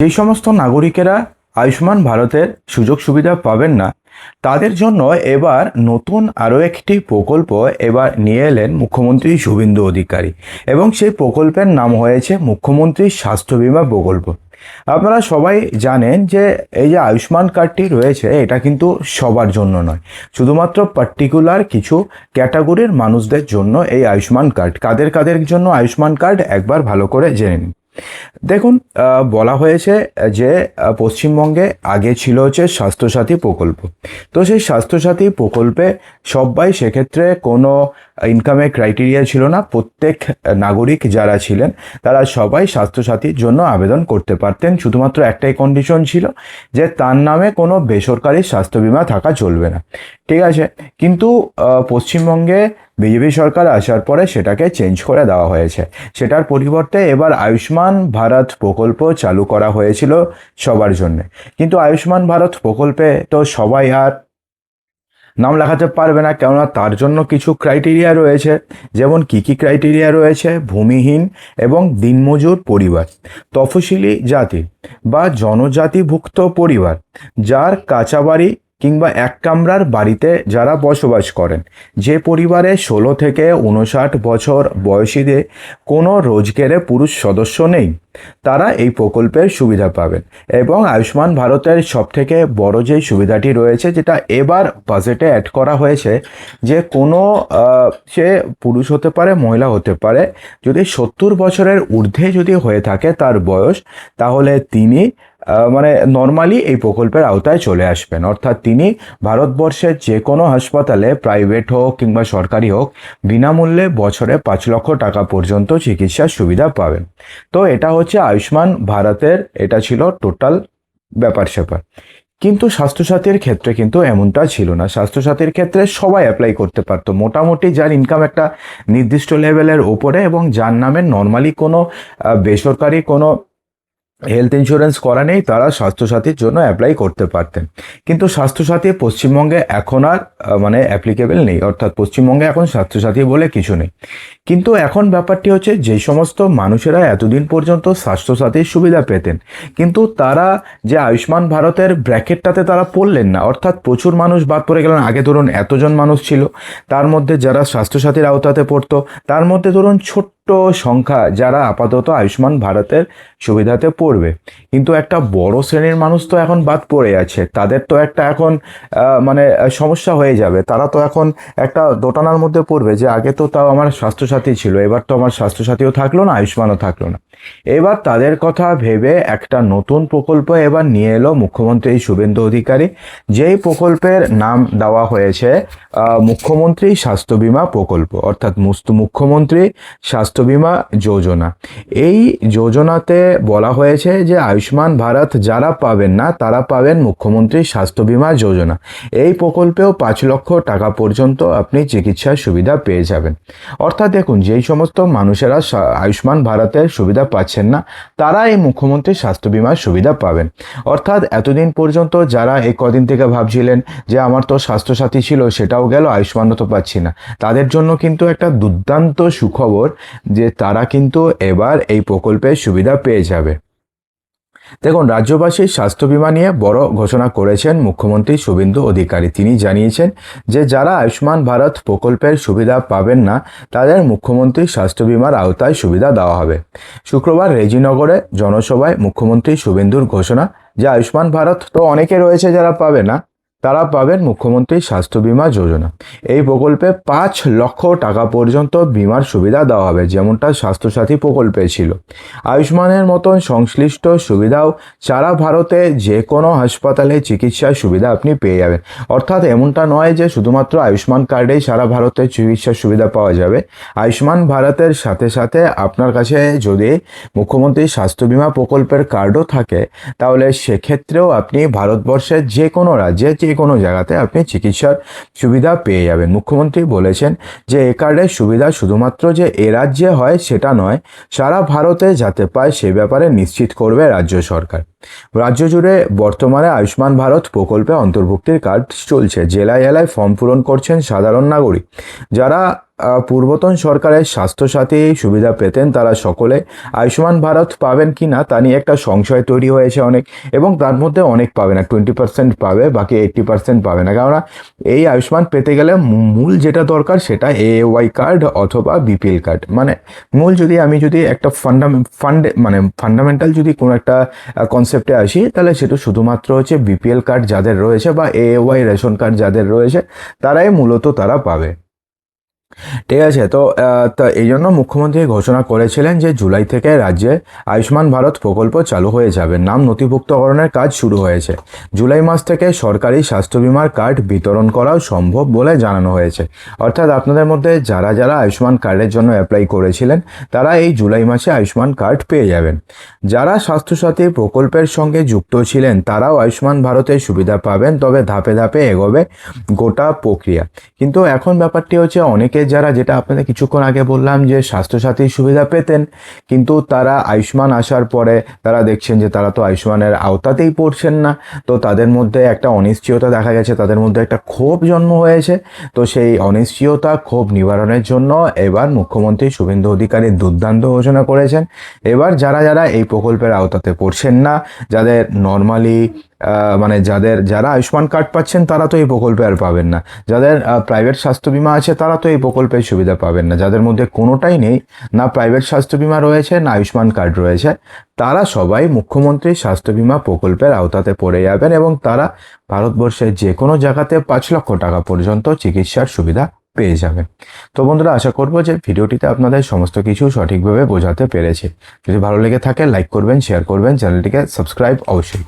যেই সমস্ত নাগরিকেরা আয়ুষ্মান ভারতের সুযোগ সুবিধা পাবেন না তাদের জন্য এবার নতুন আরও একটি প্রকল্প এবার নিয়ে এলেন মুখ্যমন্ত্রী শুভেন্দু অধিকারী এবং সেই প্রকল্পের নাম হয়েছে মুখ্যমন্ত্রী স্বাস্থ্য বীমা প্রকল্প। আপনারা সবাই জানেন যে এই যে আয়ুষ্মান কার্ডটি রয়েছে এটা কিন্তু সবার জন্য নয়, শুধুমাত্র পার্টিকুলার কিছু ক্যাটাগরির মানুষদের জন্য এই আয়ুষ্মান কার্ড। কাদের কাদের জন্য আয়ুষ্মান কার্ড একবার ভালো করে জেনে নিন। দেখুন, বলা হয়েছে যে পশ্চিমবঙ্গে আগে ছিল হচ্ছে স্বাস্থ্যসাথী প্রকল্প। তো সেই স্বাস্থ্যসাথী প্রকল্পে সবাই সেক্ষেত্রে কোনো ইনকামের ক্রাইটেরিয়া ছিল না। প্রত্যেক নাগরিক যারা ছিলেন তারা সবাই স্বাস্থ্যসাথীর জন্য আবেদন করতে পারতেন। শুধুমাত্র একটাই কন্ডিশন ছিল যে তার নামে কোনো বেসরকারি স্বাস্থ্য বীমা থাকা চলবে না। ঠিক আছে, কিন্তু পশ্চিমবঙ্গে বিজেপি সরকার আসার পরে সেটাকে চেঞ্জ করে দেওয়া হয়েছে। সেটার পরিবর্তে এবার আয়ুষ্মান ভারত প্রকল্প চালু করা হয়েছিল সবার জন্য। কিন্তু আয়ুষ্মান ভারত প্রকল্পে তো সবাই আর নাম লেখাতে পারবে না, কেননা তার জন্য কিছু ক্রাইটেরিয়া রয়েছে। যেমন কি ক্রাইটেরিয়া রয়েছে? ভূমিহীন এবং দিনমজুর পরিবার, তফসিলি জাতি বা জনজাতিভুক্ত পরিবার, যার কাঁচা বাড়ি কিংবা এক কামরার বাড়িতে যারা বসবাস করেন, যে পরিবারে 16 থেকে 59 বছর বয়সীদের কোনো রোজগারে পুরুষ সদস্য নেই, তারা এই প্রকল্পের সুবিধা পাবেন। এবং আয়ুষ্মান ভারতের সবথেকে বড় যেই সুবিধাটি রয়েছে, যেটা এবার বাজেটে অ্যাড করা হয়েছে, যে কোনো সে পুরুষ হতে পারে মহিলা হতে পারে, যদি 70 বছরের ঊর্ধ্বে যদি হয়ে থাকে তার বয়স, তাহলে তিনি মানে নর্মালি এই প্রকল্পের আওতায় চলে আসবেন। অর্থাৎ তিনি ভারতবর্ষের যে কোনো হাসপাতালে, প্রাইভেট হোক কিংবা সরকারি হোক, বিনামূল্যে বছরে 5 লক্ষ টাকা পর্যন্ত চিকিৎসার সুবিধা পাবেন। তো এটা হচ্ছে আয়ুষ্মান ভারতের, এটা ছিল টোটাল ব্যাপার স্যাপার। কিন্তু স্বাস্থ্যসাথীর ক্ষেত্রে কিন্তু এমনটা ছিল না। স্বাস্থ্যসাথীর ক্ষেত্রে সবাই অ্যাপ্লাই করতে পারতো, মোটামুটি যার ইনকাম একটা নির্দিষ্ট লেভেলের ওপরে এবং যার নামে নর্মালি কোনো বেসরকারি কোনো হেলথ ইন্স্যুরেন্স করা নেই, তারা স্বাস্থ্যসাথীর জন্য অ্যাপ্লাই করতে পারতেন। কিন্তু স্বাস্থ্যসাথী পশ্চিমবঙ্গে এখন আর মানে অ্যাপ্লিকেবল নেই, অর্থাৎ পশ্চিমবঙ্গে এখন স্বাস্থ্যসাথী বলে কিছু নেই। কিন্তু এখন ব্যাপারটি হচ্ছে, যেই সমস্ত মানুষেরা এতদিন পর্যন্ত স্বাস্থ্যসাথীর সুবিধা পেতেন কিন্তু তারা যে আয়ুষ্মান ভারতের ব্র্যাকেটটাতে তারা পড়লেন না, অর্থাৎ প্রচুর মানুষ বাদ পড়ে গেলেন। আগে ধরুন এতজন মানুষ ছিল, তার মধ্যে যারা স্বাস্থ্যসাথীর আওতাতে পড়তো তার মধ্যে ধরুন ছোট্ট সংখ্যা যারা আপাতত আয়ুষ্মান ভারতের সুবিধাতে পড়বে। কিন্তু একটা বড় শ্রেণীর মানুষ তো এখন বাদ পড়ে আছে, তাদের তো একটা এখন মানে সমস্যা হয়ে যাবে। তারা তো এখন একটা দোটানার মধ্যে পড়বে যে আগে তো তাও আমার স্বাস্থ্যসাথী ছিল, এবার তো আমার স্বাস্থ্যসাথীও থাকলো না, আয়ুষ্মানও থাকলো না। এবার তাদের কথা ভেবে একটা নতুন প্রকল্প এবার নিয়ে এলো মুখ্যমন্ত্রী শুভেন্দু অধিকারী, যেই প্রকল্পের নাম দেওয়া হয়েছে মুখ্যমন্ত্রী স্বাস্থ্য বীমা প্রকল্প, অর্থাৎ মুখ্যমন্ত্রী স্বাস্থ্য বীমা যোজনা। এই যোজনাতে বলা হয়েছে যে আয়ুষ্মান ভারত যারা পাবেন না তারা পাবেন মুখ্যমন্ত্রী স্বাস্থ্য বীমা যোজনা। এই প্রকল্পেও 5 লক্ষ টাকা পর্যন্ত আপনি চিকিৎসার সুবিধা পেয়ে যাবেন। অর্থাৎ দেখুন, যেই সমস্ত মানুষেরা আয়ুষ্মান ভারতের সুবিধা পাচ্ছেন না তারা এই মুখ্যমন্ত্রী স্বাস্থ্য বীমার সুবিধা পাবেন। অর্থাৎ এতদিন পর্যন্ত যারা এই কদিন থেকে ভাবছিলেন যে আমার তো স্বাস্থ্যসাথী ছিল সেটাও গেল, আয়ুষ্মানও তো পাচ্ছি না, তাদের জন্য কিন্তু একটা দুর্দান্ত সুখবর যে তারা কিন্তু এবার এই প্রকল্পের সুবিধা পেয়ে যাবে। দেখুন, রাজ্যবাসীর স্বাস্থ্য বীমা নিয়ে বড় ঘোষণা করেছেন মুখ্যমন্ত্রী শুভেন্দু অধিকারী। তিনি জানিয়েছেন যে যারা আয়ুষ্মান ভারত প্রকল্পের সুবিধা পাবেন না তাদের মুখ্যমন্ত্রী স্বাস্থ্য বীমার আওতায় সুবিধা দেওয়া হবে। শুক্রবার রেজিনগরে জনসভায় মুখ্যমন্ত্রী শুভেন্দুর ঘোষণা যে আয়ুষ্মান ভারত তো অনেকে রয়েছে যারা পাবে না, তারা পাবেন মুখ্যমন্ত্রী স্বাস্থ্য বীমা যোজনা। এই প্রকল্পে 5 লক্ষ টাকা পর্যন্ত বিমার সুবিধা দেওয়া হবে, যেমনটা স্বাস্থ্যসাথী প্রকল্পে ছিল। আয়ুষ্মানের মতন সংশ্লিষ্ট সুবিধাও সারা ভারতে যে কোনো হাসপাতালে চিকিৎসার সুবিধা আপনি পেয়ে যাবেন। অর্থাৎ এমনটা নয় যে শুধুমাত্র আয়ুষ্মান কার্ডেই সারা ভারতে চিকিৎসার সুবিধা পাওয়া যাবে। আয়ুষ্মান ভারতের সাথে সাথে আপনার কাছে যদি মুখ্যমন্ত্রী স্বাস্থ্য বীমা প্রকল্পের কার্ডও থাকে, তাহলে সেক্ষেত্রেও আপনি ভারতবর্ষের যে কোনো রাজ্যে যে কোনো জায়গাতে আপনি চিকিৎসার সুবিধা পেয়ে যাবেন। মুখ্যমন্ত্রী বলেছেন যে এই কার্ডের সুবিধা শুধুমাত্র যে এ রাজ্যে হয় সেটা নয়, সারা ভারতে যাতে পায় সে ব্যাপারে নিশ্চিত করবে রাজ্য সরকার। রাজ্য জুড়ে বর্তমানে আয়ুষ্মান ভারত প্রকল্পে অন্তর্ভুক্তির কাজ চলছে। জেলায় জেলায় ফর্ম পূরণ করছেন সাধারণ নাগরিক। যারা পূর্বতন সরকারের স্বাস্থ্যসাথী সুবিধা পেতেন তারা সকলে আয়ুষ্মান ভারত পাবেন কি না তা নিয়ে একটা সংশয় তৈরি হয়েছে অনেক, এবং তার মধ্যে অনেক পাবে না, 20% পাবে, বাকি 80% পাবে না। কেননা এই আয়ুষ্মান পেতে গেলে মূল যেটা দরকার সেটা এওয়াই কার্ড অথবা বিপিএল কার্ড। মানে মূল আমি যদি একটা ফান্ডামেন্টাল যদি কোনো একটা কনসেপ্টে আসি, তাহলে সেটা শুধুমাত্র হচ্ছে বিপিএল কার্ড যাদের রয়েছে বা এওয়াই রেশন কার্ড যাদের রয়েছে তারাই মূলত তারা পাবে। ঠিক আছে, তো এই জন্য মুখ্যমন্ত্রী ঘোষণা করেছিলেন যে জুলাই থেকে রাজ্যে আয়ুষ্মান ভারত প্রকল্প চালু হয়ে যাবে। নাম নথিভুক্তকরণের কাজ শুরু হয়েছে। জুলাই মাস থেকে সরকারি স্বাস্থ্য বিমার কার্ড বিতরণ করাও সম্ভব বলে জানানো হয়েছে। অর্থাৎ আপনাদের মধ্যে যারা যারা আয়ুষ্মান কার্ডের জন্য অ্যাপ্লাই করেছিলেন তারা এই জুলাই মাসে আয়ুষ্মান কার্ড পেয়ে যাবেন। যারা স্বাস্থ্যসাথী প্রকল্পের সঙ্গে যুক্ত ছিলেন তারাও আয়ুষ্মান ভারতের সুবিধা পাবেন, তবে ধাপে ধাপে এগোবে গোটা প্রক্রিয়া। কিন্তু এখন ব্যাপারটি হচ্ছে অনেকে যারা, যেটা আপনাদের কিছুক্ষণ আগে বললাম যে স্বাস্থ্যসাথীর সুবিধা পেতেন, কিন্তু তারা আয়ুষ্মান আসার পরে তারা দেখছেন যে তারা তো আয়ুষ্মানের আওতাতেই পড়ছেন না। তো তাদের মধ্যে একটা অনিশ্চয়তা দেখা গেছে, তাদের মধ্যে একটা ক্ষোভ জন্ম হয়েছে। তো সেই অনিশ্চয়তা ক্ষোভ নিবারণের জন্য এবার মুখ্যমন্ত্রী শুভেন্দু অধিকারী দুর্দান্ত ঘোষণা করেছেন। এবার যারা যারা এই প্রকল্পের আওতাতে পড়ছেন না, যাদের নর্মালি যারা আয়ুষ্মান কার্ড পাচ্ছেন তারা তো এই প্রকল্পে আর পাবেন না, যাদের প্রাইভেট স্বাস্থ্য বিমা আছে তারা তো এই প্রকল্পের সুবিধা পাবেন না, যাদের মধ্যে কোনোটাই নেই, না প্রাইভেট স্বাস্থ্য বিমা রয়েছে না আয়ুষ্মান কার্ড রয়েছে, তারা সবাই মুখ্যমন্ত্রীর স্বাস্থ্য বিমা প্রকল্পের আওতাতে পড়ে যাবেন এবং তারা ভারতবর্ষের যে কোনো জায়গাতে 5 লক্ষ টাকা পর্যন্ত চিকিৎসার সুবিধা পেয়ে যাবেন। তো বন্ধুরা, আশা করব যে ভিডিওটিতে আপনাদের সমস্ত কিছু সঠিকভাবে বোঝাতে পেরেছি। যদি ভালো লেগে থাকে লাইক করবেন, শেয়ার করবেন, চ্যানেলটিকে সাবস্ক্রাইব অবশ্যই করবেন।